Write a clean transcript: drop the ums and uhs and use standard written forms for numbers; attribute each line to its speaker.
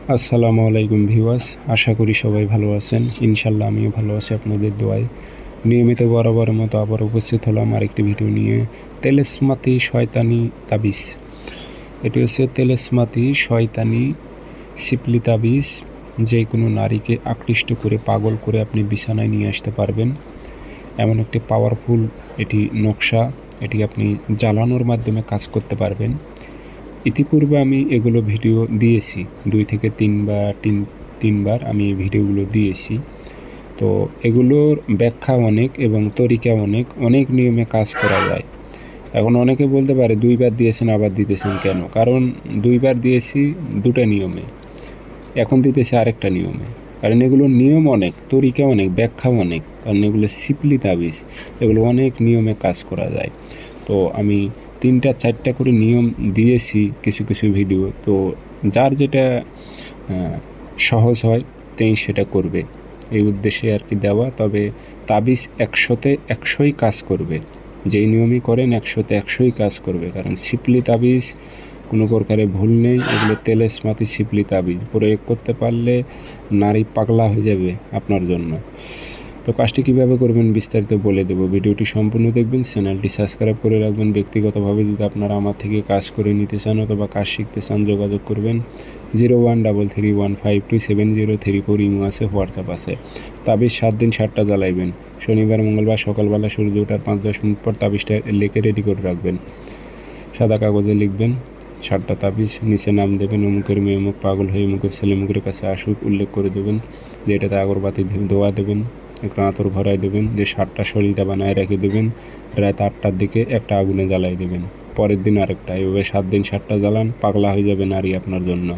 Speaker 1: আসসালামু আলাইকুম ভিউয়ার্স, আশা করি সবাই ভালো আছেন। ইনশাল্লাহ আমিও ভালো আছি আপনাদের দোয়ায়। নিয়মিত বরাবরের মতো আবার উপস্থিত হলাম আরেকটি ভিডিও নিয়ে। তেলেসমাতি শয়তানি তাবিজ। এটি হচ্ছে তেলেসমাতি শয়তানি শিপলি তাবিজ। যে কোনো নারীকে আকৃষ্ট করে পাগল করে আপনি বিছানায় নিয়ে আসতে পারবেন। এমন একটি পাওয়ারফুল এটি নকশা। এটি আপনি জ্বালানোর মাধ্যমে কাজ করতে পারবেন। ইতিপূর্বে আমি এগুলো ভিডিও দিয়েছি 2 থেকে 3বার আমি এই ভিডিওগুলো দিয়েছি। তো এগুলোর ব্যাখ্যা অনেক এবং তরিকা অনেক নিয়মে কাজ করা যায়। এখন অনেকে বলতে পারে 2বার দিয়েছেন আবার দিতেছেন কেন? কারণ 2বার দিয়েছি 2টা নিয়মে, এখন দিতেছি আরেকটা নিয়মে। কারণ এগুলোর নিয়ম অনেক, তরিকা অনেক, ব্যাখ্যা অনেক। কারণ এগুলো শিপলি তাবিজ, এগুলো অনেক নিয়মে কাজ করা যায়। তো আমি 3টা-4টা করে নিয়ম দিয়েছি কিছু ভিডিও। তো যার যেটা সহজ হয় তিনি সেটা করবে, এই উদ্দেশ্যে আর কি দেওয়া। তবে তাবিজ 100তে 100ই কাজ করবে। যেই নিয়মই করেন 100তে 100ই কাজ করবে। কারণ শিপলি তাবিজ কোনো প্রকারে ভুল নেই। এগুলো তেলেসমাতি শিপলি তাবিজ প্রয়োগ করতে পারলে নারী পাগলা হয়ে যাবে আপনার জন্য। তো কাজটি কীভাবে করবেন বিস্তারিত বলে দেবো। ভিডিওটি সম্পূর্ণ দেখবেন, চ্যানেলটি সাবস্ক্রাইব করে রাখবেন। ব্যক্তিগতভাবে যদি আপনারা আমার থেকে কাজ করে নিতে চান অথবা কাজ শিখতে চান যোগাযোগ করবেন। 0133152703 ইমো আছে, হোয়াটসঅ্যাপ আছে। তাবিজ 7 দিন 7টা জ্বালাইবেন। শনিবার মঙ্গলবার সকালবেলা সূর্য ওঠার 5-10 মিনিট পর তাবিজটা লিখে রেডি করে রাখবেন। সাদা কাগজে লিখবেন 7টা তাবিজ, নিচে নাম দেবেন, অমুকের মেয়ে অমুক পাগল হয়ে অমুকের ছেলে মুখের কাছে আসুক, উল্লেখ করে দেবেন। যে এটাতে আগরবাতি ধোয়া দেবেন, একটু আতর ভরাই দেবেন। যে 7টা শরীরটা বানায় রেখে দেবেন। রাত 8টার দিকে একটা আগুনে জ্বালাই দেবেন, পরের দিন আরেকটা। এভাবে 7 দিন 7টা জ্বালান, পাগলা হয়ে যাবে নারী আপনার জন্য।